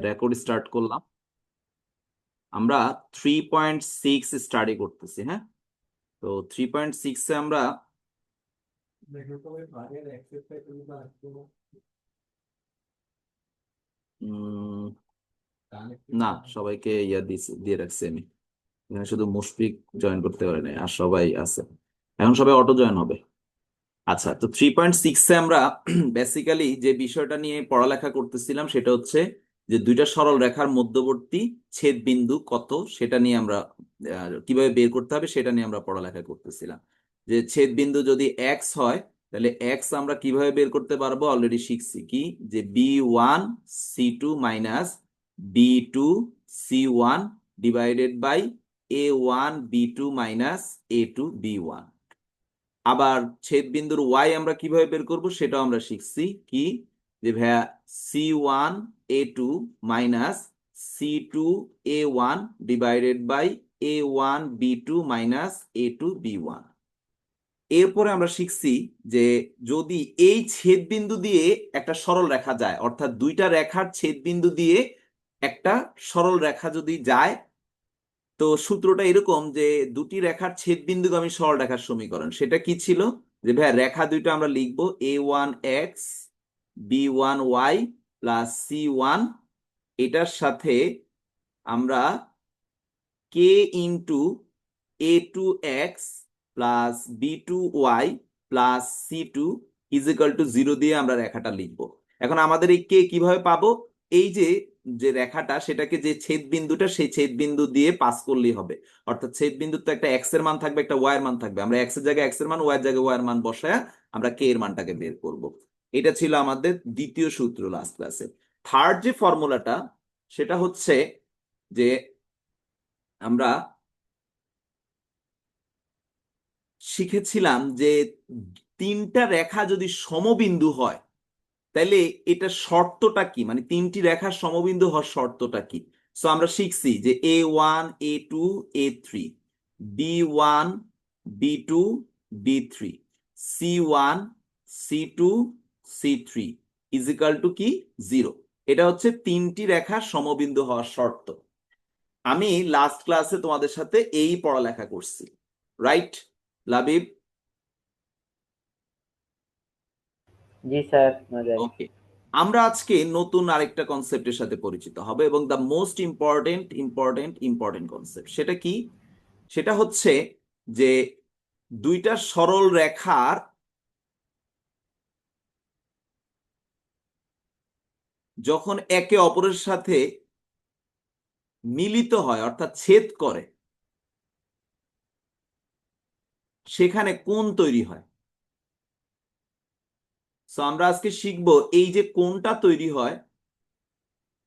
Record start করলাম। আমরা 3.6 study করতেছি। হ্যাঁ, তো 3.6-এ আমরা না, সবাইকে দিয়ে রাখছি আমি। এখানে শুধু মুশফিক জয়েন করতে পারে না, আর সবাই আছে। এখন সবাই অটো জয়েন হবে। আচ্ছা, তো 3.6-এ আমরা বেসিক্যালি যে বিষয়টা নিয়ে পড়ালেখা করতেছিলাম সেটা হচ্ছে যে দুইটা সরল রেখার মধ্যবর্তী ছেদ বিন্দু কত, সেটা নিয়ে আমরা কিভাবে বের করতে হবে সেটা নিয়ে আমরা পড়ালেখা করতেছিলাম। যে ছেদ বিন্দু যদি এক্স হয়, তাহলে এক্স আমরা কিভাবে বের করতে পারবো অলরেডি শিখছি। কি, যে B1C2 - B2C1 divided by A1B2 - A2B1। আবার ছেদ বিন্দুর ওয়াই আমরা কিভাবে বের করব সেটাও আমরা শিখছি। কি, যে ভাইয়া C1A2 - C2A1 divided by A1B2 - A2B1। এরপরে আমরা শিখছি যে যদি এই ছেদ বিন্দু দিয়ে একটা সরল রেখা যায়, অর্থাৎ দুইটা রেখার ছেদ বিন্দু দিয়ে একটা সরল রেখা যদি যায়, তো সূত্রটা এরকম যে দুটি রেখার ছেদ বিন্দুগামী সরল রেখার সমীকরণ সেটা কি ছিল, যে ভাই রেখা দুইটা আমরা লিখবো A1x B1y প্লাস C1, এটার সাথে আমরা K into A2x plus B2y plus C2 equal to 0 দিয়ে আমরা রেখাটা লিখবো। এখন আমাদের এই কে কিভাবে পাবো? এই যে যে রেখাটা, সেটাকে যে ছেদ বিন্দুটা, সেই ছেদ বিন্দু দিয়ে পাস করলেই হবে। অর্থাৎ ছেদ বিন্দুর তো একটা এক্স এর মান থাকবে, একটা ওয়াই এর মান থাকবে। আমরা এক্স এর জায়গায় এক্স এর মান, ওয়াই এর জায়গায় ওয়াই এর মান বসায় আমরা কে এর মানটাকে বের করব। এটা ছিল আমাদের দ্বিতীয় সূত্র লাস্ট ক্লাসে। থার্ড যে ফর্মুলাটা, সেটা হচ্ছে যে আমরা শিখেছিলাম যে তিনটা রেখা যদি সমবিন্দু হয়, তাহলে এটা শর্তটা কি, মানে তিনটি রেখার সমবিন্দু হওয়ার শর্তটা কি। সো আমরা শিখছি যে A1 A2 A3, B1 B2 B3, C1 C2 C3 is equal two কি, 0। এটা হচ্ছে তিনটি রেখার সমবিন্দু হওয়ার শর্ত। আমি লাস্ট ক্লাসে তোমাদের সাথে এই পড়ালেখা করছি, রাইট লাবিব? জি স্যার। ওকে, আমরা আজকে নতুন আরেকটা কনসেপ্টের সাথে পরিচিত হবে, এবং the most important important important concept সেটা কি, সেটা হচ্ছে যে দুইটা সরল রেখার যখন একে অপরের সাথে মিলিত হয়, অর্থাৎ ছেদ করে, সেখানে কোণ তৈরি হয়। সো আমরা আজকে শিখবো এই যে কোণটা তৈরি হয়,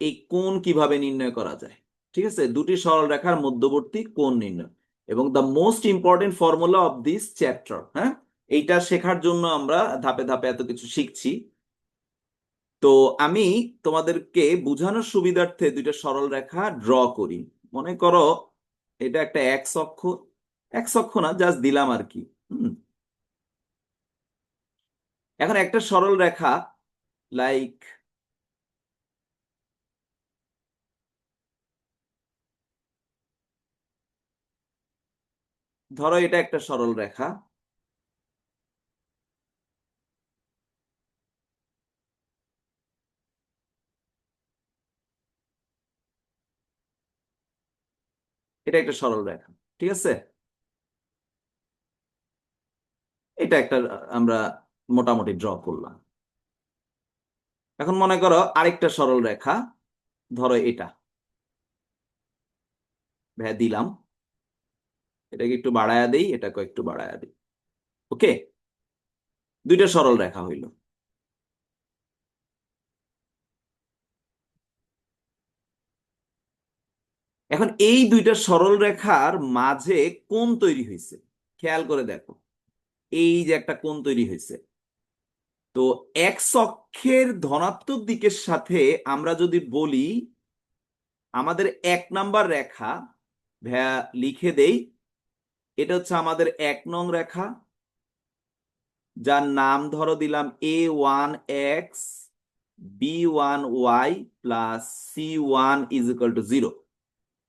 এই কোণ কিভাবে নির্ণয় করা যায়। ঠিক আছে, দুটি সরল রেখার মধ্যবর্তী কোণ নির্ণয়, এবং the most important formula of this chapter. হ্যাঁ, এইটা শেখার জন্য আমরা ধাপে ধাপে এত কিছু শিখছি। তো আমি তোমাদেরকে বোঝানোর সুবিধার্থে দুইটা সরল রেখা ড্র করি। মনে করো এটা একটা এক্স অক্ষ, এক্স অক্ষ না, জাস্ট দিলাম আর কি। এখন একটা সরল রেখা লাইক, ধরো এটা একটা সরল রেখা, এটা একটা সরল রেখা। ঠিক আছে, এটা একটা আমরা মোটামুটি ড্র করলাম। এখন মনে করো আরেকটা সরল রেখা, ধরো এটা ভাইয়া দিলাম, এটাকে একটু বাড়ায়া দেই, এটাকে একটু বাড়ায়া দিই। ওকে, দুইটা সরল রেখা হইল। এখন এই দুইটা সরল রেখার মাঝে কোণ তৈরি হয়েছে, খেয়াল করে দেখো, এই যে একটা কোণ তৈরি হয়েছে। তো এক্স অক্ষের ধনাত্মক দিকের সাথে আমরা যদি বলি আমাদের 1 নাম্বার রেখা, ভাইয়া লিখে দেই, এটা হচ্ছে আমাদের 1 নং রেখা, যার নাম ধরো দিলাম A1x b1y plus c1 is equal two 0।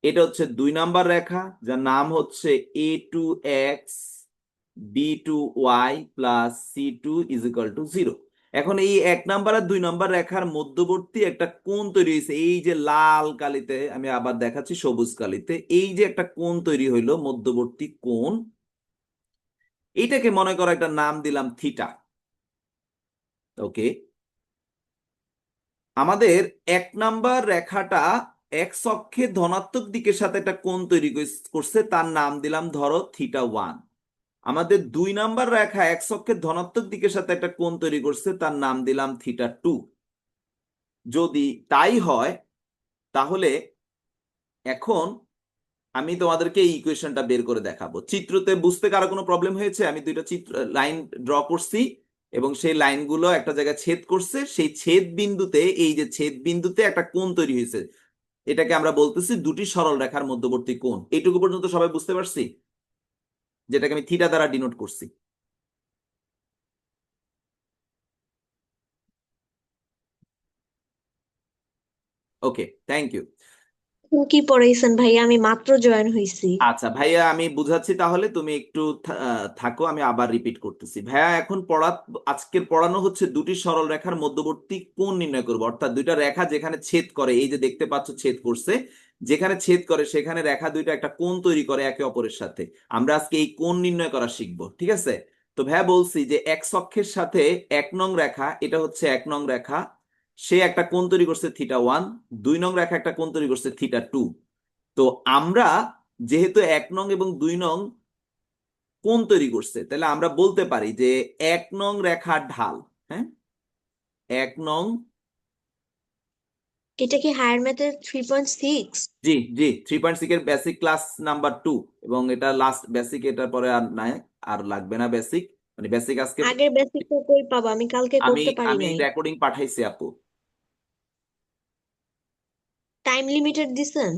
এটা হচ্ছে 2 নাম্বার রেখা, যার নাম হচ্ছে a2x b2y plus c2 is equal two 0। এখন এই 1 নাম্বার আর 2 নাম্বার রেখার মধ্যবর্তী একটা কোণ তৈরি হয়েছে, এই যে লাল কালিতে, আমি আবার দেখাচ্ছি সবুজ কালিতে, এই যে একটা কোণ তৈরি হইলো, মধ্যবর্তী কোণ, এইটাকে মনে করো একটা নাম দিলাম থিটা। ওকে, আমাদের 1 নাম্বার রেখাটা এক্স অক্ষে ধনাত্মক দিকের সাথে একটা কোণ তৈরি করছে, তার নাম দিলাম ধরো θ1। আমাদের 2 নাম্বার রেখা এক্স অক্ষের ধনাত্মক দিকের সাথে একটা কোণ তৈরি করছে, তার নাম দিলাম θ2। যদি তাই হয় তাহলে এখন আমি তোমাদেরকে এই ইকুয়েশনটা বের করে দেখাবো। চিত্রতে বুঝতে কারো কোনো প্রবলেম হয়েছে? আমি 2টা চিত্র লাইন ড্র করছি এবং সেই লাইনগুলো একটা জায়গায় ছেদ করছে, সেই ছেদ বিন্দুতে, এই যে ছেদ বিন্দুতে একটা কোণ তৈরি হয়েছে, এটাকে আমরা বলতেছি দুটি সরল রেখার মধ্যবর্তী কোণ। এইটুকু পর্যন্ত সবাই বুঝতে পারছি, যেটাকে আমি থিটা দ্বারা ডিনোট করছি। ওকে, থ্যাংক ইউ। কি পড়াইছেন ভাইয়া? আমি মাত্র জয়েন হইছি। আচ্ছা ভাইয়া, আমি বুঝাচ্ছি, তাহলে তুমি একটু থাকো, আমি আবার রিপিট করতেছি। ভাইয়া এখন আজকের পড়ানো হচ্ছে দুটি সরল রেখার মধ্যবর্তী কোণ নির্ণয় করবো, অর্থাৎ দুইটা রেখা যেখানে ছেদ করে, এই যে দেখতে পাচ্ছ ছেদ করছে, যেখানে ছেদ করে সেখানে রেখা দুইটা একটা কোণ তৈরি করে একে অপরের সাথে। আমরা আজকে এই কোণ নির্ণয় করা শিখবো, ঠিক আছে? তো ভাইয়া বলছি যে এক্স অক্ষের সাথে 1 নং রেখা, এটা হচ্ছে 1 নং রেখা, সে একটা কোণ তৈরি করছে θ1। 2 নং রেখা একটা কোণ তৈরি করছে θ2। তো আমরা যেহেতু 1 নং এবং 2 নং কোণ তৈরি করছে, তাহলে আমরা বলতে পারি যে 1 নং রেখার ঢাল, হ্যাঁ, 1 নং, এটা কি হায়ার ম্যাথের 3.6? জি জি, 3.6 এর বেসিক ক্লাস নাম্বার 2, এবং এটা লাস্ট বেসিক, এটার পরে আর নাই, আর লাগবে না বেসিক, মানে বেসিক আজকে। আগের বেসিকটা কই পাবো? আমি কালকে আমি করতে পারি আমি নাই। রেকর্ডিং পাঠাইছি আপু। টাইম লিমিটেড দিছেন?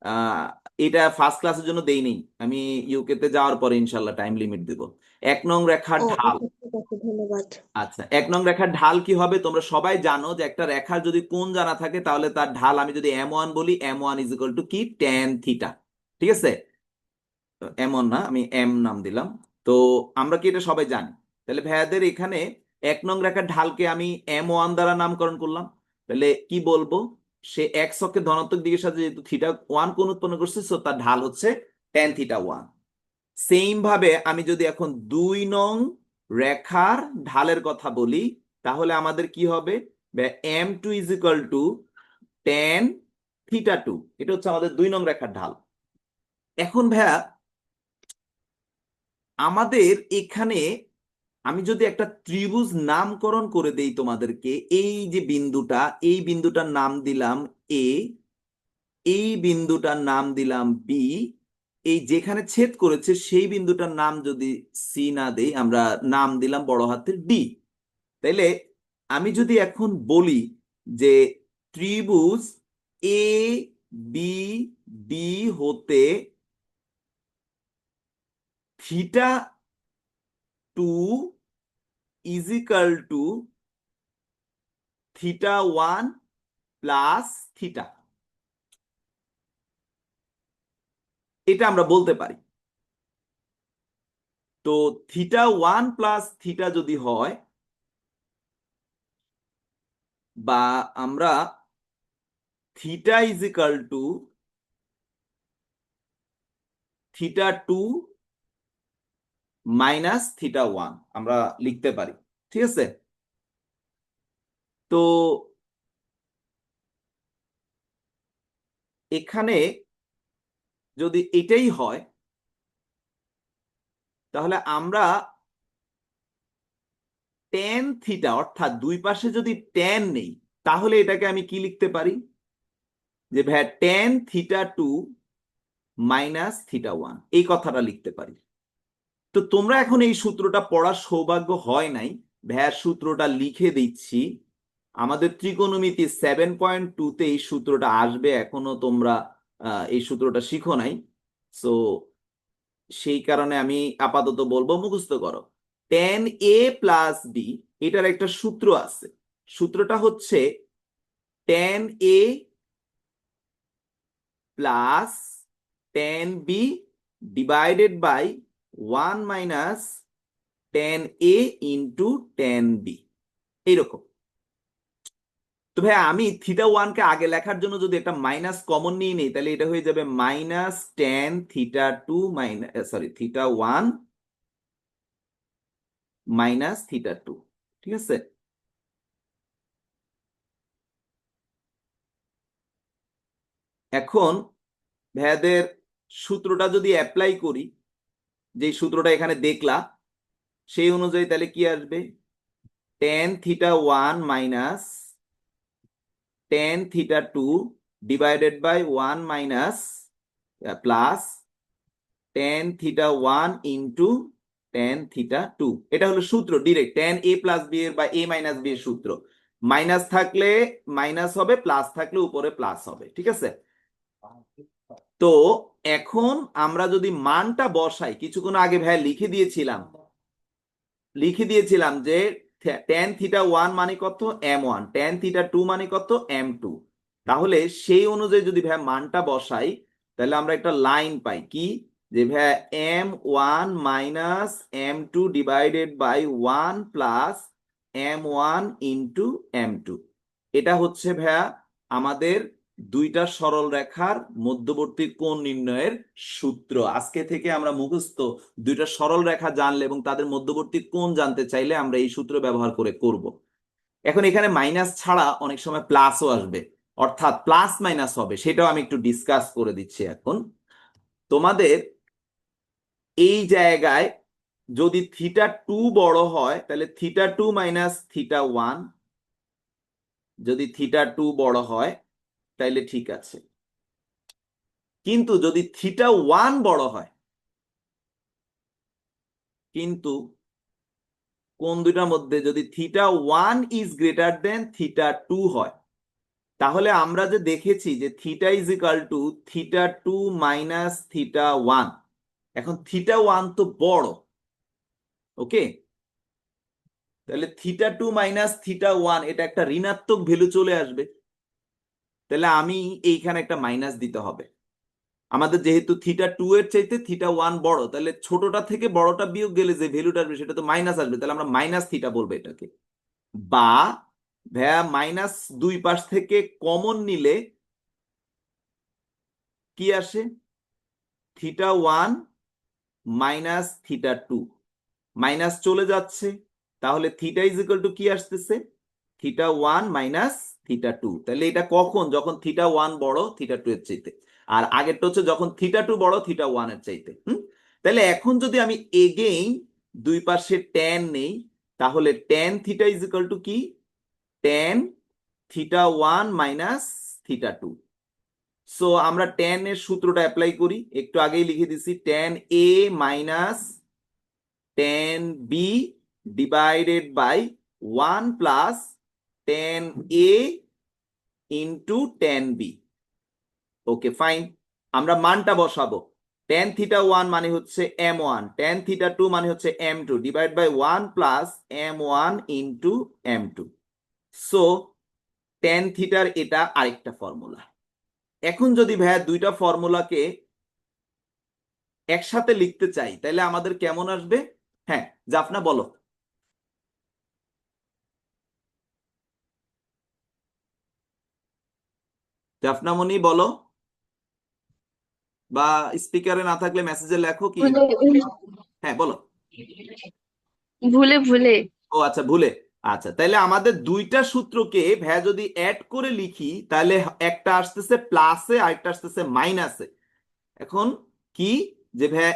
আহ এটা ফার্স্ট ক্লাসের জন্য দেই নেই, আমি ইউকে তে যাওয়ার পরে ইনশাল্লাহ টাইম লিমিট দিব। 1 নং রেখার ও ঢাল, আচ্ছা, ঠিক আছে, ধন্যবাদ। আচ্ছা, 1 নং রেখার ঢাল কি হবে? তোমরা সবাই জানো যে একটা রেখার যদি কোণ জানা থাকে তাহলে তার ঢাল, আমি যদি m1 বলি, m1 ইজ ইকুয়াল টু কি, ট্যান থিটা। ঠিক আছে, m1 না, আমি m নাম দিলাম। তো আমরা কি এটা সবাই জানি? তাহলে ভাইয়াদের এখানে 1 নং রেখার ঢালকে আমি m1 দ্বারা নামকরণ করলাম। তাহলে কি বলবো? সে এক্স অক্ষে ধনাত্মক দিকের সাথে যেহেতু θ1 কোণ উৎপন্ন করছে, সো তার ঢাল হচ্ছে ট্যান θ1। সেম ভাবে আমি যদি এখন 2 নং রেখার ঢালের কথা বলি, তাহলে আমাদের কি হবে? m2 is equal two tan θ2। এটা হচ্ছে আমাদের 2 নং রেখার ঢাল। এখন ভাইয়া, আমাদের এখানে আমি যদি একটা ত্রিভুজ নামকরণ করে দেই তোমাদেরকে, এই যে বিন্দুটা, এই বিন্দুটার নাম দিলাম এ, এই বিন্দুটার নাম দিলাম বি, এই যেখানে ছেদ করেছে সেই বিন্দুটার নাম যদি সি না দেই, আমরা নাম দিলাম বড় হাতের ডি। তাইলে আমি যদি এখন বলি যে ত্রিভুজ এ বি ডি হতে θ2 is equal to θ1 plus theta, এটা আমরা বলতে পারি। তো θ1 প্লাস থিটা যদি হয়, বা আমরা theta is equal to θ2 minus θ1 আমরা লিখতে পারি, ঠিক আছে? তো এখানে যদি এটাই হয়, তাহলে আমরা ট্যান থিটা, অর্থাৎ দুই পাশে যদি ট্যান নেই, তাহলে এটাকে আমি কি লিখতে পারি? যে ভাইয়া ট্যান θ2 মাইনাস θ1, এই কথাটা লিখতে পারি। তো তোমরা এখন এই সূত্রটা পড়ার সৌভাগ্য হয় নাই, ভাইয়ার সূত্রটা লিখে দিচ্ছি। আমাদের ত্রিকোণমিতি 7.2-তে এই সূত্রটা আসবে, এখনো তোমরা এই সূত্রটা শিখো নাই, সো সেই কারণে আমি আপাতত বলবো মুখস্থ করো। ট্যান এ প্লাস বি, এটার একটা সূত্র আছে, সূত্রটা হচ্ছে tan a plus tan b divided by 1 minus tan a into tan b, এইরকম। তো ভাই আমি θ1 কে আগে লেখার জন্য যদি একটা মাইনাস কমন নিয়ে নিই, তাহলে এটা হয়ে যাবে মাইনাস tan θ2 মাইনাস θ1 মাইনাস θ2। ঠিক আছে? এখন ভাইয়াদের সূত্রটা যদি অ্যাপ্লাই করি, যে সূত্রটা এখানে দেখলা, সেই অনুযায়ী তাহলে কি আসবে? tan θ1 minus tan θ2 divided by 1 minus plus tan θ1 into tan θ2। এটা হলো সূত্র direct tan a plus b এর বা a মাইনাস b এর সূত্র। মাইনাস থাকলে মাইনাস হবে, প্লাস থাকলে উপরে প্লাস হবে। ঠিক আছে? তো এখন আমরা যদি মানটা বসাই, কিছুক্ষণ আগে ভাই লিখে দিয়েছিলাম যে tan θ1 মানে কত, m1, tan θ2 মানে কত, m2। তাহলে সেই অনুযায়ী যদি ভাই মানটা বসাই, তাহলে আমরা একটা লাইন পাই কি, যে ভাই m1 minus m2 divided by 1 plus m1 into m2। এটা হচ্ছে ভাইয়া আমাদের দুইটা সরল রেখার মধ্যবর্তী কোণ নির্ণয়ের সূত্র। আজকে থেকে আমরা মুখস্থ দুইটা সরল রেখা জানলে এবং তাদের মধ্যবর্তী কোণ জানতে চাইলে আমরা এই সূত্র ব্যবহার করে করব। এখন এখানে মাইনাস ছাড়া অনেক সময় প্লাসও আসবে, অর্থাৎ প্লাস মাইনাস হবে, সেটাও আমি একটু ডিসকাস করে দিচ্ছি। এখন তোমাদের এই জায়গায় যদি θ2 বড় হয়, তাহলে θ2 মাইনাস θ1, যদি θ2 বড় হয় তাইলে ঠিক আছে। কিন্তু যদি θ1 বড় হয়, কিন্তু কোন দুইটার মধ্যে যদি θ1 ইজ গ্রেটার দেন θ2 হয়, তাহলে আমরা যে দেখেছি যে theta is equal to θ2 minus θ1। এখন θ1 তো বড়, ওকে, তাহলে θ2 মাইনাস θ1 এটা একটা ঋণাত্মক ভ্যালু চলে আসবে। তাহলে আমি এইখানে একটা মাইনাস দিতে হবে। আমাদের যেহেতু θ2 এর চাইতে θ1 বড়, তাহলে ছোটটা থেকে বড়টা বিয়োগ গেলে যে ভ্যালুটা আসবে সেটা তো মাইনাস আসবে, তাহলে আমরা মাইনাস থিটা বলবো এটাকে। বা ভ্যা মাইনাস দুই পাশ থেকে কমন নিলে কি আসে, θ1 মাইনাস θ2, মাইনাস চলে যাচ্ছে, তাহলে থিটা ইজ ইকুয়াল টু কি আসতেছে, θ1 মাইনাস θ2। তাহলে এটা কখন, যখন θ1 বড় θ2 এর চাইতে, আর আগেরটা হচ্ছে যখন θ2 বড় θ1 এর চাইতে। তাহলে এখন যদি আমি এগেইন দুই পাশে ট্যান নেই, তাহলে tan theta is equal to কি, ট্যান θ1 মাইনাস θ2। সো আমরা ট্যান এর সূত্রটা অ্যাপ্লাই করি, একটু আগেই লিখে দিছি, tan a minus tan b divided by 1 plus tan a into tan b. Okay fine, আমরা মানটা বসাবো। ট্যান θ1 মানে হচ্ছে m1, ট্যান θ2 মানে হচ্ছে m2 divide by 1 plus m1 into m2। So tan থিটার এটা আরেকটা ফর্মুলা। এখন যদি ভাইয়া দুইটা ফর্মুলাকে একসাথে লিখতে চাই, তাহলে আমাদের কেমন আসবে? হ্যাঁ, জাফনা বলো। জাফনা মনি বলো, বা স্পিকারে না থাকলে মেসেজে লেখো কি। ভুলে হ্যাঁ বলো। ভুলে ভুলে ও আচ্ছা, ভুলে। আচ্ছা, তাহলে আমাদের দুইটা সূত্রকে ভ্যা যদি অ্যাড করে লিখি, তাহলে একটা আসতেছে প্লাসে আর একটা আসতেছে মাইনাসে। এখন কি, যে ভাইয়া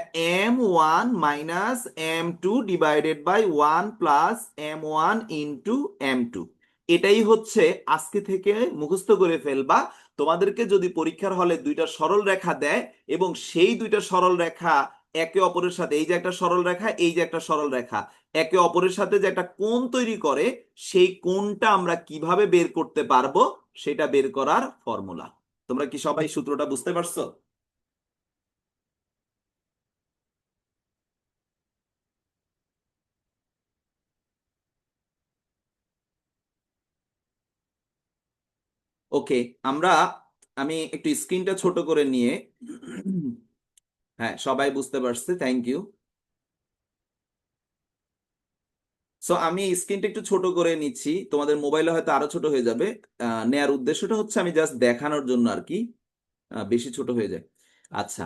m1 minus m2 divided by 1 plus m1 into m2, এটাই হচ্ছে আজকে থেকে মুখস্থ করে ফেলবা। তোমাদেরকে যদি পরীক্ষার হলে দুইটা সরল রেখা দেয় এবং সেই দুইটা সরল রেখা একে অপরের সাথে, এই যে একটা সরল রেখা, এই যে একটা সরল রেখা, একে অপরের সাথে যে একটা কোণ তৈরি করে, সেই কোণটা আমরা কিভাবে বের করতে পারবো সেটা বের করার ফর্মুলা। তোমরা কি সবাই সূত্রটা বুঝতে পারছো? ওকে, আমি একটু স্ক্রিনটা ছোট করে নিয়ে, হ্যাঁ সবাই বুঝতে পারছে, থ্যাংক ইউ। সো আমি স্ক্রিনটা একটু ছোট করে নিচ্ছি, তোমাদের মোবাইলে হয়তো আরো ছোট হয়ে যাবে। নেয়ার উদ্দেশ্যটা হচ্ছে আমি জাস্ট দেখানোর জন্য আর কি, বেশি ছোট হয়ে যায়। আচ্ছা,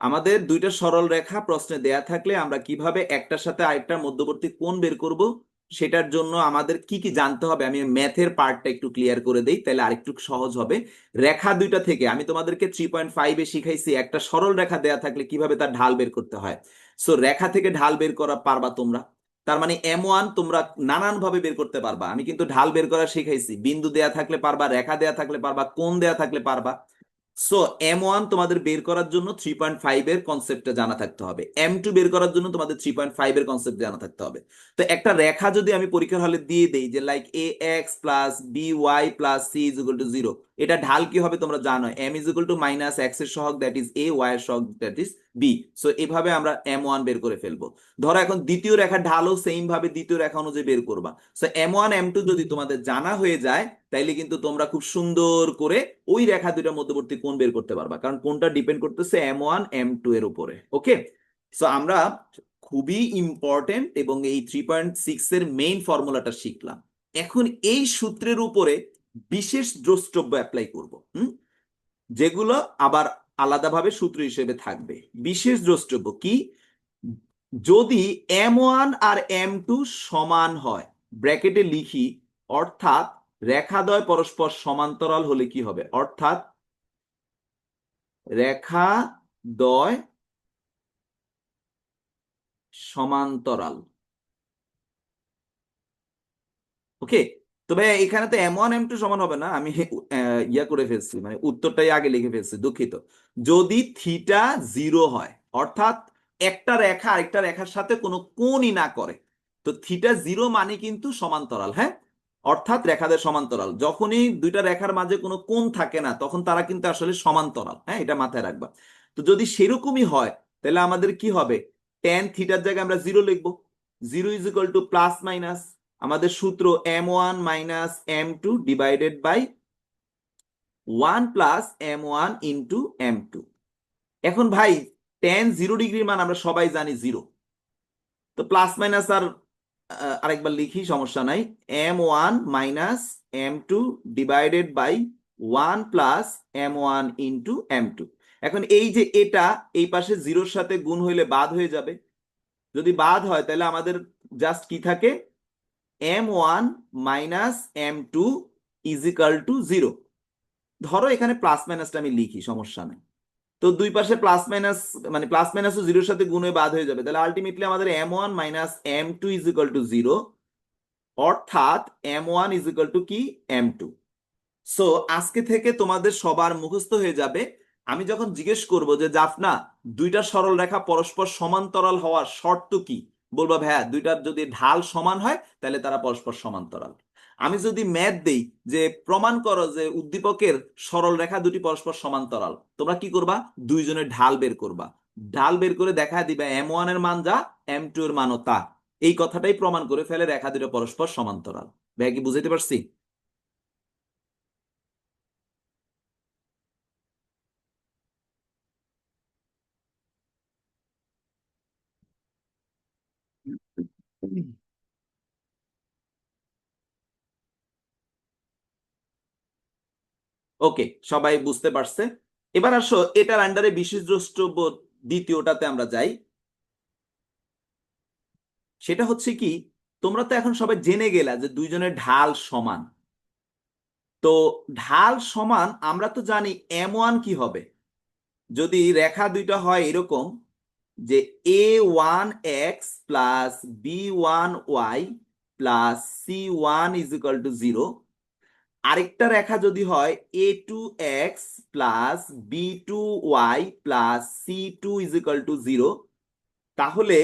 আমাদের দুইটা সরল রেখা প্রশ্নে দেয়া থাকলে আমরা কিভাবে একটার সাথে আরেকটার মধ্যবর্তী কোণ বের করব, সেটার জন্য আমাদের কি কি জানতে হবে, আমি ম্যাথের পার্টটা একটু ক্লিয়ার করে দেই, তাহলে আরেকটু সহজ হবে। রেখা দুইটা থেকে আমি তোমাদেরকে 3.5-এ শিখাইছি একটা সরল রেখা দেয়া থাকলে কিভাবে তার ঢাল বের করতে হয়। সো রেখা থেকে ঢাল বের করা পারবা তোমরা, তার মানে M1 তোমরা নানান ভাবে বের করতে পারবা। আমি কিন্তু ঢাল বের করা শিখাইছি, বিন্দু দেয়া থাকলে পারবা, রেখা দেয়া থাকলে পারবা, কোণ দেয়া থাকলে পারবা। সো M1 তোমাদের বের করার জন্য 3.5 এর কনসেপ্টটা জানা থাকতে হবে, M2 বের করার জন্য তোমাদের 3.5 এর কনসেপ্ট জানা থাকতে হবে। তো একটা রেখা যদি আমি পরীক্ষার হলে দিয়ে দেই যে like ax plus by plus c is equal two 0, এটা ঢাল কি হবে তোমরা জানো, m is equal two minus x এর সহগ দ্যাট ইজ a, y এর সহগ দ্যাট ইজ b। সো এভাবে আমরা M1 বের করে ফেলবো। ধরো এখন দ্বিতীয় রেখার ঢালও সেম ভাবে দ্বিতীয় রেখা অনুযায়ী বের করবা। সো M1 M2 যদি তোমাদের জানা হয়ে যায়, তাইলে কিন্তু তোমরা খুব সুন্দর করে ওই রেখা দুইটার মধ্যবর্তী কোণ বের করতে পারবা, কারণ কোণটা ডিপেন্ড করতেছে M1 M2 এর উপরে। ওকে, সো আমরা খুবই ইম্পর্টেন্ট এবং এই 3.6 এর মেইন ফর্মুলাটা শিখলাম। এখন এই সূত্রের উপরে বিশেষ দ্রষ্টব্য অ্যাপ্লাই করব, যেগুলো আবার আলাদাভাবে সূত্র হিসেবে থাকবে। বিশেষ দ্রষ্টব্য কি, যদি M1 আর M2 সমান হয়, ব্র্যাকেটে লিখি, অর্থাৎ রেখাদ্বয় পরস্পর সমান্তরাল হলে কি হবে, অর্থাৎ রেখাদ্বয় সমান্তরাল। ওকে, তবে এখানে তো M1 M2 সমান হবে না, আমি ইয়া করে ফেলছি, মানে উত্তরটাই আগে লিখে ফেলছি, দুঃখিত। যদি থিটা 0 হয়, অর্থাৎ একটা রেখা আরেকটা রেখার সাথে কোনো কোণই না করে, তো থিটা 0 মানে কিন্তু সমান্তরাল। হ্যাঁ, অর্থাৎ রেখাদের সমান্তরাল, যখনই দুইটা রেখার মাঝে কোনো কোণ থাকে না তখন তারা কিন্তু আসলে সমান্তরাল। হ্যাঁ, এটা মাথায় রাখবা। তো যদি সেরকমই হয়, তাহলে আমাদের কি হবে, ট্যান থিটার জায়গায় আমরা 0 লিখবো। 0 is equal to plus minus, আমাদের সূত্র M1 minus M2 divided by 1 plus M1 into M2। এখন ভাই tan 0 ডিগ্রির মান আমরা সবাই জানি 0, তো প্লাস মাইনাস আর আরেকবার লিখি, সমস্যা নাই। M1 minus M2 divided by 1 plus M1 into M2। এখন এই যে এটা এই পাশে 0-র সাথে গুণ হইলে বাদ হয়ে যাবে, যদি বাদ হয় তাহলে আমাদের জাস্ট কি থাকে, M1 minus M2 is equal two 0। ধরো এখানে প্লাস মাইনাসটা আমি লিখি, সমস্যা নেই। তো দুই পাশে প্লাস মাইনাস, মানে প্লাস মাইনাসও 0-র সাথে গুণ হয়ে বাদ হয়ে যাবে, তাহলে আলটিমেটলি আমাদের M1 minus M2 is equal two 0, অর্থাৎ M1 ইজ ইকাল টু কি, M2। সো আজকে থেকে তোমাদের সবার মুখস্থ হয়ে যাবে, আমি যখন জিজ্ঞেস করব যে জাফনা দুইটা সরল রেখা পরস্পর সমান্তরাল হওয়ার শর্ত কি, বলবা ভাইয়া দুইটার যদি ঢাল সমান হয় তাহলে তারা পরস্পর সমান্তরাল। আমি যদি ম্যাথ দেই যে প্রমাণ করো যে উদ্দীপকের সরল রেখা দুটি পরস্পর সমান্তরাল, তোমরা কি করবা, দুইজনের ঢাল বের করবা, ঢাল বের করে দেখা দিবা M1 এর মান যা, M2 এর মানও তা। এই কথাটাই প্রমাণ করে ফেলে রেখা দুটো পরস্পর সমান্তরাল। ভাইয়া কি বুঝাইতে পারছি? ওকে, সবাই বুঝতে পারছে। এবার আসো এটার আন্ডারে বিশেষ দ্রষ্টব্য দ্বিতীয়টাতে আমরা যাই। সেটা হচ্ছে কি, তোমরা তো এখন সবাই জেনে গেলা যে দুইজনের ঢাল সমান। তো ঢাল সমান আমরা তো জানি M1 কি হবে, যদি রেখা দুইটা হয় এরকম যে A1x plus B1y plus C1 is equal two 0, আরেকটা রেখা যদি হয় A2x plus B2y plus C2 is equal two 0, তাহলে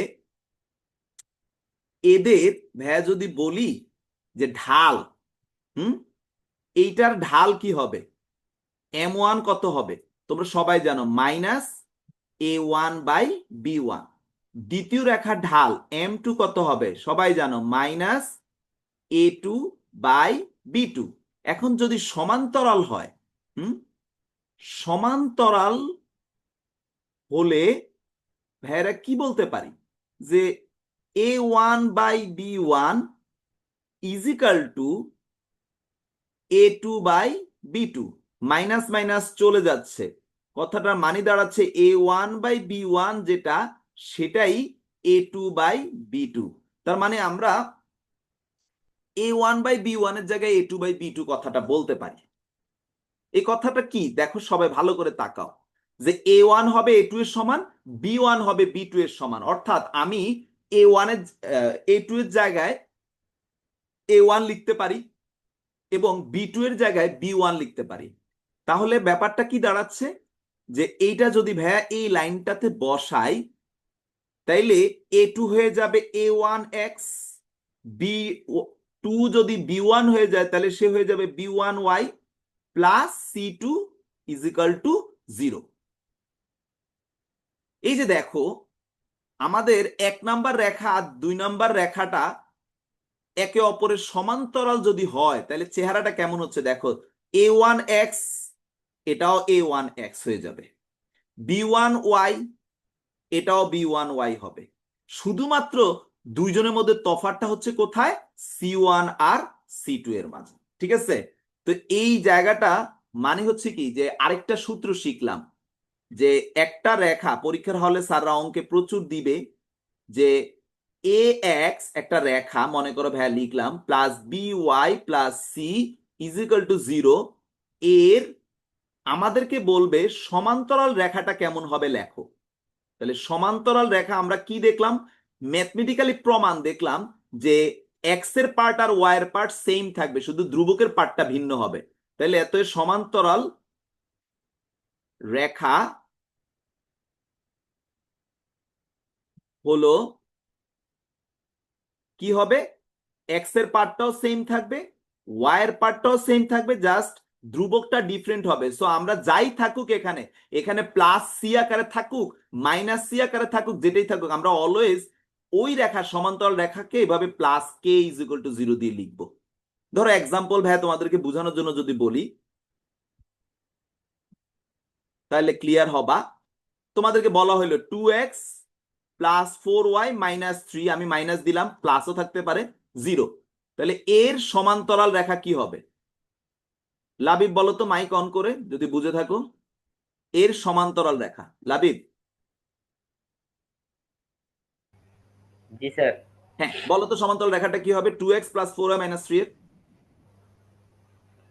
এদের ভাইয়া যদি বলি যে ঢাল, এইটার ঢাল কি হবে, M1 কত হবে, তোমরা সবাই জানো মাইনাস A1 বাই B1। দ্বিতীয় রেখার ঢাল M2 কত হবে, সবাই জানো মাইনাস A2 বাই B2। এখন যদি সমান্তরাল হয়, সমান্তরাল হলে ভাইয়েরা কি বলতে পারি যে A1/B1 is equal two A2/B2, minus minus চলে যাচ্ছে, কথাটা মানে দাঁড়াচ্ছে A1/B1 যেটা সেটাই A2/B2। তার মানে আমরা A1/B1 এর জায়গায় A2/B2 কথাটা বলতে পারি। এই কথাটা কি দেখো, সবাই ভালো করে তাকাও, যে A1 হবে A2 এর সমান, B1 হবে B2 এর সমান, অর্থাৎ আমি A1 এর A2 এর জায়গায় A1 লিখতে পারি এবং B2 এর জায়গায় B1 লিখতে পারি। তাহলে ব্যাপারটা কি দাঁড়াচ্ছে, যে এইটা যদি ভাইয়া এই লাইনটাতে বসাই, তাইলে A2 হয়ে যাবে A1x, B2 যদি B1 হয়ে যায় তাহলে সে হয়ে যাবে B1y plus C2 is equal two 0। এই যে দেখো, আমাদের 1 নাম্বার রেখা আর 2 নাম্বার রেখাটা একে অপরের সমান্তরাল যদি হয় তাহলে চেহারাটা কেমন হচ্ছে দেখো, A1x এটাও A1x হয়ে যাবে, B1y এটাও B1y হবে। শুধুমাত্র দুইজনের মধ্যে তফাৎটা হচ্ছে কোথায়, C1 আর C2 এর মাঝে। ঠিক আছে, তো এই জায়গাটা মানে হচ্ছে কি, যে আরেকটা সূত্র শিখলাম, যে একটা রেখা পরীক্ষার হলে স্যাররা অঙ্কে প্রচুর দিবে, যে AX একটা রেখা মনে করো ভাইয়া লিখলাম, plus BY plus C is equal two 0, এর আমাদেরকে বলবে সমান্তরাল রেখাটা কেমন হবে লেখো। তাহলে সমান্তরাল রেখা আমরা কি দেখলাম, ম্যাথমেটিক্যালি প্রমাণ দেখলাম যে এক্স এর পার্ট আর ওয়াই এর পার্ট সেম থাকবে, শুধু ধ্রুবকের পার্টটা ভিন্ন হবে। তাহলে এত সমান্তরাল রেখা হলো কি হবে, এক্স এর পার্টটাও সেম থাকবে, ওয়াই এর পার্টটাও সেম থাকবে, জাস্ট ধ্রুবকটা ডিফারেন্ট হবে। সো আমরা যাই থাকুক এখানে, এখানে প্লাস সি আকারে থাকুক মাইনাস সি আকারে থাকুক, যেটাই থাকুক, আমরা অলওয়েজ ওই রেখা সমান্তরাল রেখাকে এভাবে plus K is equal two 0 দিয়ে লিখবো। ধরো এক্সাম্পল ভাই তোমাদেরকে বোঝানোর জন্য যদি বলি তাহলে ক্লিয়ার হবা। তোমাদেরকে বলা হলো 2x প্লাস 4y মাইনাস 3, আমি মাইনাস দিলাম, প্লাসও থাকতে পারে, 0। তাহলে এর সমান্তরাল রেখা কি হবে, লাবিব বলো তো মাইক অন করে যদি বুঝে থাকো, এর সমান্তরাল রেখা লাবিব। জি স্যার। হ্যাঁ বলো তো সমান্তরাল রেখাটা কি হবে 2x প্লাস 4y মাইনাস 3 এর।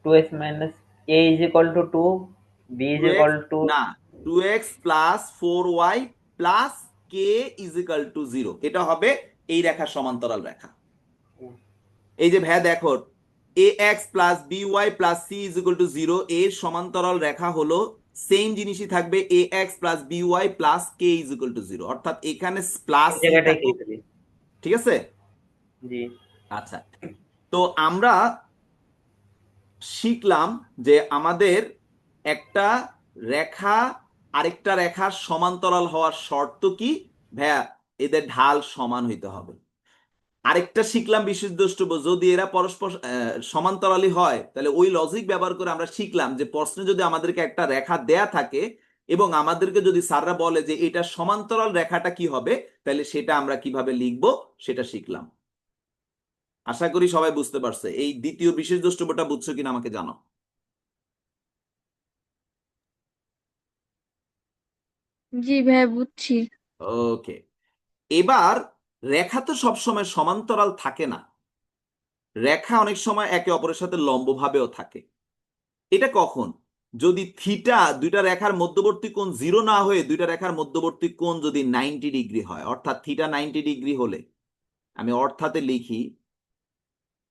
2x minus a is equal to 2, b is 2x equal to না, 2x plus 4y plus k is equal two 0, এটা হবে এই রেখার সমান্তরাল রেখা। এই যে ভাইয়া দেখো, ax plus by plus c is equal two 0, এর সমান্তরাল রেখা হলো সেম জিনিসই থাকবে, ax plus by plus k is equal two 0, অর্থাৎ এখানে প্লাস এই c জায়গাটায় থাকুক। কেটে দিই। ঠিক আছে, জি আচ্ছা। তো আমরা শিখলাম যে আমাদের একটা রেখা আরেকটা রেখার সমান্তরাল হওয়ার শর্ত কি ভাইয়া, এদের ঢাল সমান হইতে হবে। আরেকটা শিখলাম বিশেষ দ্রষ্টব্য, যদি এরা পরস্পর সমান্তরালী হয় তাহলে ওই লজিক ব্যবহার করে আমরা শিখলাম যে প্রশ্নে যদি আমাদেরকে একটা রেখা দেয়া থাকে এবং আমাদেরকে যদি স্যাররা বলে যে এটা সমান্তরাল রেখাটা কি হবে, তাহলে সেটা আমরা কিভাবে লিখবো সেটা শিখলাম। আশা করি সবাই বুঝতে পারছে। এই দ্বিতীয় বিশেষ দ্রষ্টব্যটা বুঝছো কিনা আমাকে জানো। জি ভাইয়া বুঝছি। ওকে, এবার রেখা তো সবসময় সমান্তরাল থাকে না, রেখা অনেক সময় একে অপরের সাথে লম্বভাবেও থাকে। এটা কখন, যদি থিটা দুইটা রেখার মধ্যবর্তী কোণ 0 না হয়ে দুইটা রেখার মধ্যবর্তী কোণ যদি 90 ডিগ্রি হয়, অর্থাৎ থিটা 90 ডিগ্রি হলে, আমি অর্থাতে লিখি,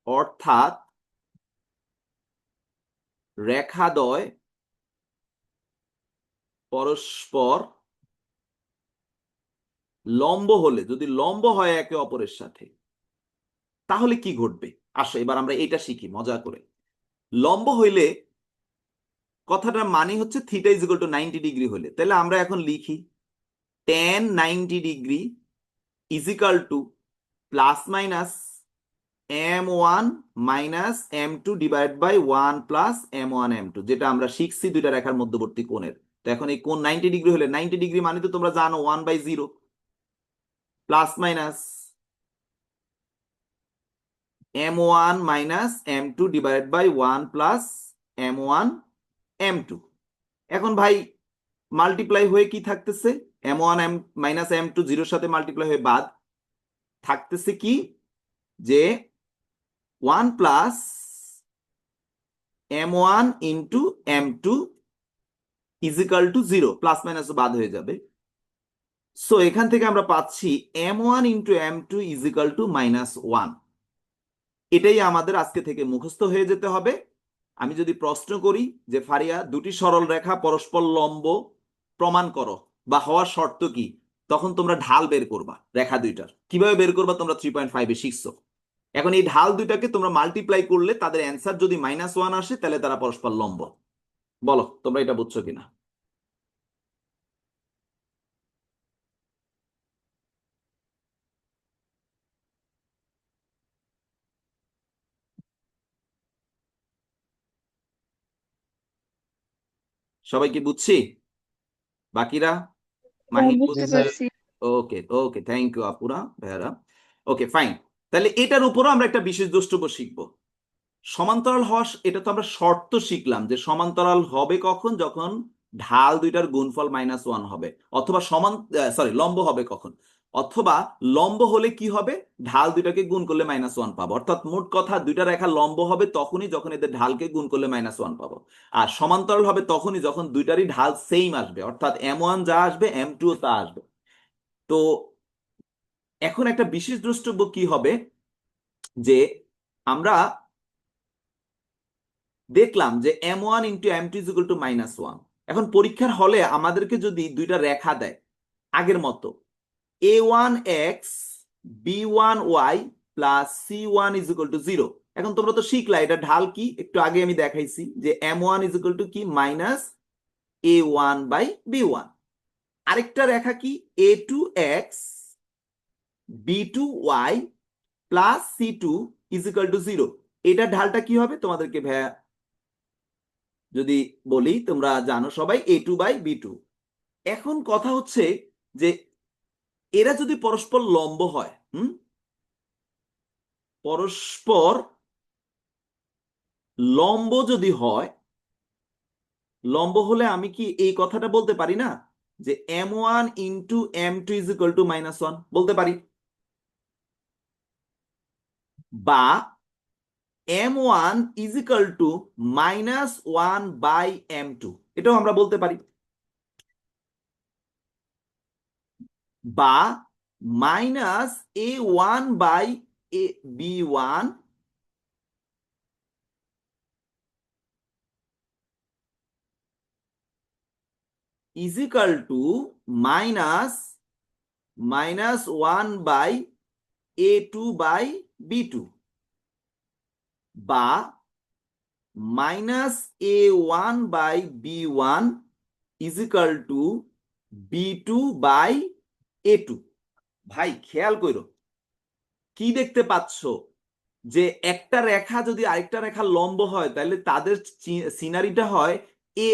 অর্থাৎ রেখাদ্বয় পরস্পর লম্ব হলে, যদি লম্ব হয় একে অপরের সাথে, তাহলে কি ঘটবে। আসো এবার আমরা এটা শিখি মজা করে। লম্ব হইলে কথাটার মানে হচ্ছে theta is equal to 90 degree হলে, তাহলে আমরা এখন লিখি tan 90 degree is equal to plus minus m1 minus m2 divide by 1 plus m1 m2, যেটা আমরা শিখছি দুইটা রেখার মধ্যবর্তী কোণের। তো এখন এই কোণ 90 ডিগ্রি হলে 90 ডিগ্রি মানে তো তোমরা জানো 1/0 plus minus m1 minus m2 divide by 1 plus m1 m2। এখন ভাই মাল্টিপ্লাই হয়ে কি থাকতেছে, m1 m মাইনাস m2 জিরোর সাথে মাল্টিপ্লাই হয়ে বাদ থাকতেছে কি, যে 1 plus m1 into m2 is equal to 0, plus minus বাদ হয়ে যাবে। সো এখান থেকে আমরা পাচ্ছি m1 into m2 is equal two -1। এটাই আমাদের আজকে থেকে মুখস্থ হয়ে যেতে হবে। আমি যদি প্রশ্ন করি যে ফারিয়া দুটি সরল রেখা পরস্পর লম্ব প্রমাণ করো বা হওয়ার শর্ত কি, তখন তোমরা ঢাল বের করবা রেখা দুইটার। কিভাবে বের করবা তোমরা 3.5 শিখছো। এখন এই ঢাল দুইটাকে তোমরা মাল্টিপ্লাই করলে তাদের অ্যান্সার যদি -1 আসে তাহলে তারা পরস্পর লম্ব। বলো তোমরা এটা বুঝছো কিনা। সবাই কি বুঝছি? বাকিরা? মাহি বুঝতে পারছি। ওকে ওকে, থ্যাংক ইউ আপুরা ভাইয়ারা। ওকে ফাইন, তাহলে এটার উপরও আমরা একটা বিশেষ দ্রষ্টব্য শিখবো। সমান্তরাল হওয়া, এটা তো আমরা শর্ত শিখলাম যে সমান্তরাল হবে কখন, যখন ঢাল দুইটার গুণফল -1 হবে, অথবা লম্ব হবে কখন, অথবা লম্ব হলে কি হবে, ঢাল দুইটাকে গুণ করলে -1 পাবো। অর্থাৎ মোট কথা দুইটা রেখা লম্ব হবে তখনই যখন এদের ঢালকে গুণ করলে -1 পাবো, আর সমান্তরাল হবে তখনই যখন দুইটারই ঢাল সেম আসবে, অর্থাৎ m1 যা আসবে m2 তা আসবে। তো এখন একটা বিশেষ দ্রষ্টব্য কি হবে, যে আমরা দেখলাম যে m1 into m2 equal to -1। এখন পরীক্ষার হলে আমাদেরকে যদি দুইটা রেখা দেয় আগের মতো, a1x b1y plus c1 equal to 0। এখন তোমরা তো শিখলা এটা ঢাল কি, একটু আগে আমি দেখাইছি যে m1 ইকুয়াল টু কি -a1/b1। আরেকটা রেখা কি a2x b2y plus c2 equal to 0। এটা ঢালটা কি হবে তোমাদেরকে ভাইয়া যদি বলি, তোমরা জানো সবাই a2/b2। এখন কথা হচ্ছে যে এরা যদি পরস্পর লম্ব হয়, পরস্পর লম্ব যদি হয়, লম্ব হলে আমি কি এই কথাটা বলতে পারি না যে m1 into m2 equal to -1 বলতে পারি, বা m1 ইকুয়াল টু -1/m2, এটাও আমরা বলতে পারি, বা -a1/b1 ইজিক্যাল টু -1/a2/b2, বা -a1/b1 ইজিক্যাল টু b2/a2। ভাই খেয়াল করো কি দেখতে পাচ্ছ, যে একটা রেখা যদি আরেকটা রেখা লম্ব হয় তাহলে তাদের সিনারিটা হয় এ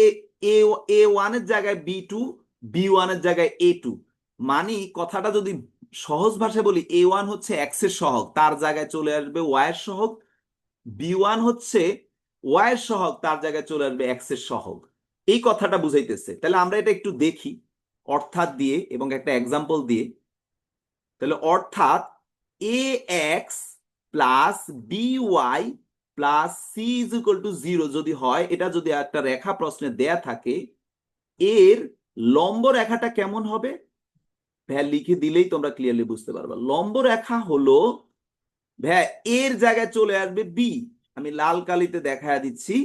এ a1 এর জায়গায় b2, b1 এর জায়গায় a2। মানে কথাটা যদি সহজ ভাষায় বলি, a1 হচ্ছে x এর সহগ, তার জায়গায় চলে আসবে y এর সহগ, b1 হচ্ছে y এর সহগ, তার জায়গায় চলে আসবে x এর সহগ। এই কথাটা বুঝাইতেছে। তাহলে আমরা এটা একটু দেখি অর্থাৎ দিয়ে এবং একটা এক্সাম্পল দিয়ে। তাহলে অর্থাৎ ax plus by plus c equal to 0 যদি হয়, এটা যদি একটা রেখা প্রশ্নে দেয়া থাকে, এর লম্ব রেখাটা কেমন হবে ভাইয়া লিখে দিলেই তোমরা ক্লিয়ারলি বুঝতে পারবা। লম্ব রেখা হলো ভাইয়া এর জায়গায় চলে আসবে বি, আমি লাল কালিতে দেখায় দিচ্ছি,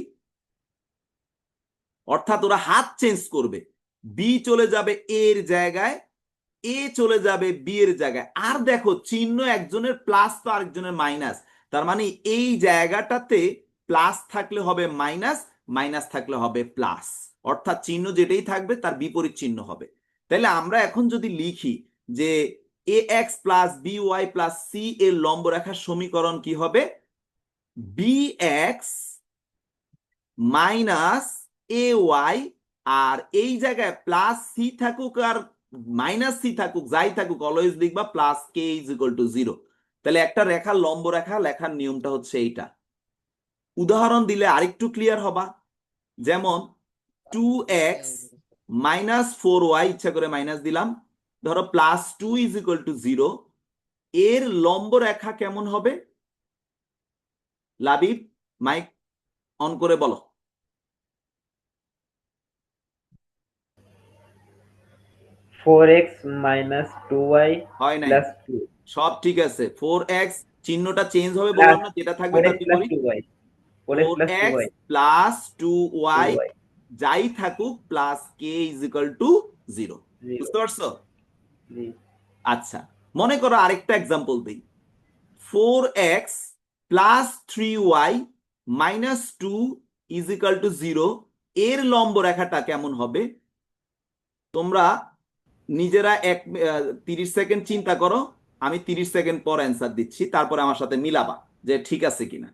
অর্থাৎ ওরা হাত চেঞ্জ করবে, বি চলে যাবে এর জায়গায়, এ চলে যাবে বি এর জায়গায়। আর দেখো চিহ্ন একজনের প্লাস তো আরেকজনের মাইনাস, তার মানে এই জায়গাটাতে প্লাস থাকলে হবে মাইনাস, মাইনাস থাকলে হবে প্লাস, অর্থাৎ চিহ্ন যেটাই থাকবে তার বিপরীত চিহ্ন হবে। তাহলে আমরা এখন যদি লিখি যে A X plus B Y plus C এর লম্ব রেখার সমীকরণ কি হবে? B X minus A Y, আর এই জায়গায় প্লাস সি থাকুক আর মাইনাস সি থাকুক, যাই থাকুক, অলওয়েজ লিখবা plus K is equal two 0। তাহলে একটা রেখার লম্ব রেখা লেখার নিয়মটা হচ্ছে এইটা। উদাহরণ দিলে আরেকটু ক্লিয়ার হবা। যেমন 2x মাইনাস 4y, ইচ্ছা করে মাইনাস দিলাম, ধরো প্লাস 2 ইজ ইকুয়াল টু 0, এর লম্ব রেখা কেমন হবে? লাবিব, মাইক অন করে বলো। 4x minus 2y হয় নাই, plus 2 সব ঠিক আছে। 4x চিহ্নটা চেঞ্জ হবে plus বললাম না, যেটা থাকবে 4x তার plus বিপরীত। 2y 4x plus 4x 2y plus 2y 2y যাই থাকুক plus K is equal two 0। 0 বুঝতে পারছো? জি আচ্ছা, মনে করো আরেকটা এক্সাম্পল দিই। 4x plus 3y minus 2 is equal two 0, এর লম্ব রেখাটা কেমন হবে? তোমরা নিজেরা 30 সেকেন্ড চিন্তা করো, আমি 30 সেকেন্ড পর অ্যান্সার দিচ্ছি, তারপরে আমার সাথে মিলাবা যে ঠিক আছে কিনা।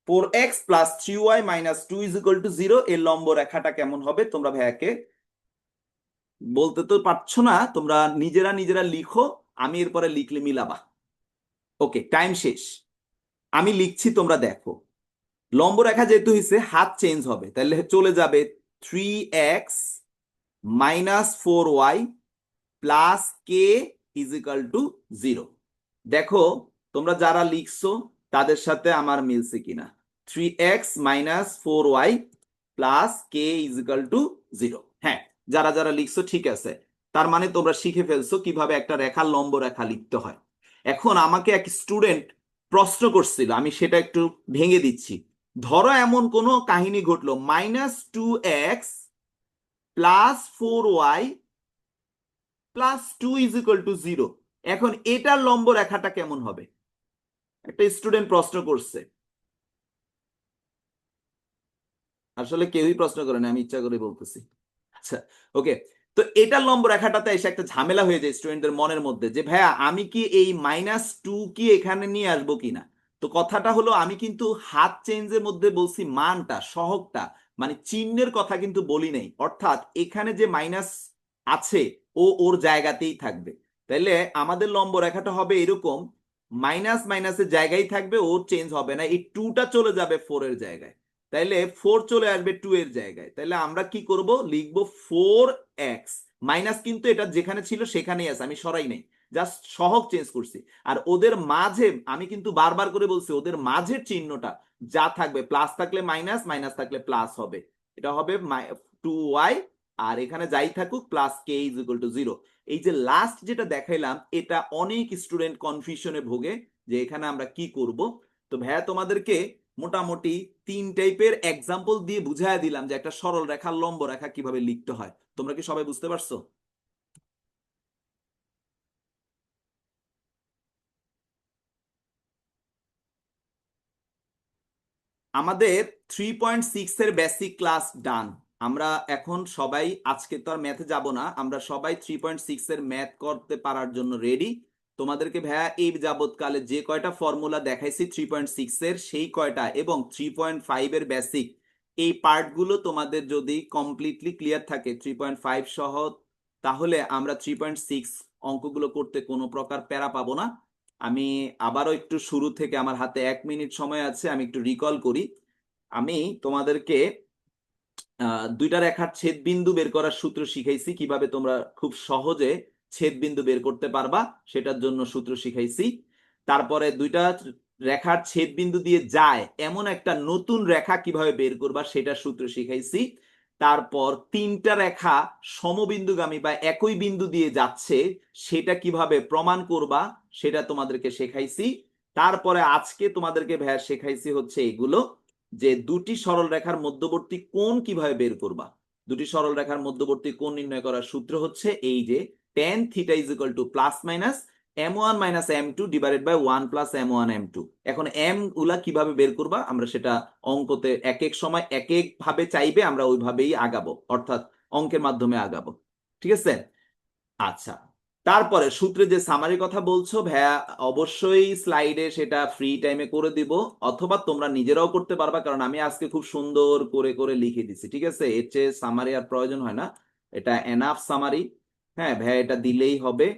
4x plus 3y minus 2 is equal two 0, এর লম্ব রেখাটা কেমন হবে? তোমরা ভাইয়াকে বলতে তো পারছো না, তোমরা নিজেরা নিজেরা লিখো, আমি এরপরে লিখলে মিলাবা। ওকে, টাইম শেষ। আমি লিখছি, তোমরা দেখো। লম্ব রেখা যেহেতু হয়েছে, হাত চেঞ্জ হবে, তাহলে চলে যাবে 3x minus 4y plus K is equal two 0। দেখো তোমরা যারা লিখছো তাদের সাথে আমার মিলছে কিনা। 3x minus 4y plus K is equal two 0। হ্যাঁ, যারা যারা লিখছো ঠিক আছে, তার মানে তোমরা শিখে ফেলছো কিভাবে একটা রেখার লম্ব রেখা লিখতে হয়। এখন আমাকে এক স্টুডেন্ট প্রশ্ন করছিল, আমি সেটা একটু ভেঙে দিচ্ছি। ধরো এমন কোনো কাহিনী ঘটলো, -2x plus 4y plus 2 is equal two 0, এখন এটার লম্ব রেখাটা কেমন হবে? একটা স্টুডেন্ট প্রশ্ন করছে। আসলে কেউই প্রশ্ন করে না, আমি ইচ্ছা করে বলতেছি। আচ্ছা, ওকে। তো এটার লম্ব রেখাটাতে এসে একটা ঝামেলা হয়ে যায় স্টুডেন্টদের মনের মধ্যে, যে ভাইয়া আমি কি এই -2 কি এখানে নিয়ে আসবো কিনা। তো কথাটা হলো, আমি কিন্তু হাত চেঞ্জের মধ্যে বলছি মানটা, সহগটা, মানে চিহ্নের কথা কিন্তু বলি নাই। অর্থাৎ এখানে যে মাইনাস আছে ও ওর জায়গাতেই থাকবে। তাইলে আমাদের লম্ব রেখাটা হবে এরকম, মাইনাস মাইনাসের জায়গায় থাকবে, ওর চেঞ্জ হবে না, এই 2টা চলে যাবে 4 এর জায়গায়, তাইলে 4 চলে আসবে 2 এর জায়গায়। তাইলে আমরা কি করব, লিখবো 4x মাইনাস, কিন্তু এটা যেখানে ছিল সেখানেই আছে, আমি সরাই নাই, জাস্ট সহগ চেঞ্জ করছি। আর ওদের মাঝে আমি কিন্তু বারবার করে বলছি, ওদের মাঝের চিহ্নটা যা থাকবে, প্লাস থাকলে মাইনাস, মাইনাস থাকলে প্লাস হবে, এটা হবে 2y, আর এখানে যাই থাকুক plus K is equal two 0। এই যে লাস্ট যেটা দেখাইলাম, এটা অনেক স্টুডেন্ট কনফিউশনে ভোগে যে এখানে আমরা কি করব। তো ভাইয়া তোমাদেরকে মোটামুটি 3 টাইপের এক্সাম্পল দিয়ে বুঝাইয়া দিলাম যে একটা সরল রেখার লম্ব রেখা কিভাবে লিখতে হয়। তোমরা কি সবাই বুঝতে পারছো? আমাদের 3.6 এর বেসিক ক্লাস ডান। আমরা এখন সবাই, আজকে তো আর ম্যাথে যাব না, আমরা সবাই 3.6 এর ম্যাথ করতে পারার জন্য রেডি। তোমাদেরকে ভাইয়া এই যাবৎকালে যে কয়টা ফর্মুলা দেখাইছি 3.6 এর, সেই কয়টা এবং 3.5 এর বেসিক, এই পার্টগুলো তোমাদের যদি কমপ্লিটলি ক্লিয়ার থাকে 3.5 সহ, তাহলে আমরা 3.6 অঙ্কগুলো করতে কোনো প্রকার প্যারা পাবো না। আমি আবারও একটু শুরু থেকে, আমার হাতে 1 মিনিট সময় আছে, আমি একটু রিকল করি। আমি তোমাদেরকে দুইটা রেখার ছেদ বিন্দু বের করার সূত্র শিখাইছি, কিভাবে তোমরা খুব সহজে ছেদ বিন্দু বের করতে পারবা সেটার জন্য সূত্র শিখাইছি। তারপরে দুইটা রেখার ছেদ বিন্দু দিয়ে যায় এমন একটা নতুন রেখা কিভাবে বের করবা সেটার সূত্র শিখাইছি। তারপর 3টা রেখা সমবিন্দুগামী বা একই বিন্দু দিয়ে যাচ্ছে, সেটা কিভাবে প্রমাণ করবা সেটা তোমাদেরকে শেখাইছি। তারপরে আজকে তোমাদেরকে ভাইয়া শেখাইছি হচ্ছে এগুলো, যে দুটি সরল রেখার মধ্যবর্তী কোণ কিভাবে বের করবা। দুটি সরল রেখার মধ্যবর্তী কোণ নির্ণয় করার সূত্র হচ্ছে এই যে tan θ = plus minus m1 - m2 divided by 1 + m1 m2। এখন m গুলা কিভাবে বের করবা আমরা সেটা অঙ্কতে এক এক সময় এক এক ভাবে চাইবে, আমরা ওইভাবেই আগাবো, অর্থাৎ অঙ্কের মাধ্যমে আগাবো। ঠিক আছে? আচ্ছা, তারপরে সূত্রে যে সামারি কথা বলছো ভাইয়া, অবশ্যই স্লাইডে সেটা ফ্রি টাইমে করে দিব, অথবা তোমরা নিজেরাও করতে পারবা, কারণ আমি আজকে খুব সুন্দর করে করে লিখে দিছি, ঠিক আছে? এর চেয়ে সামারি আর প্রয়োজন হয় না, এটা এনাফ সামারি। হ্যাঁ ভাইয়া, এটা দিলেই হবে।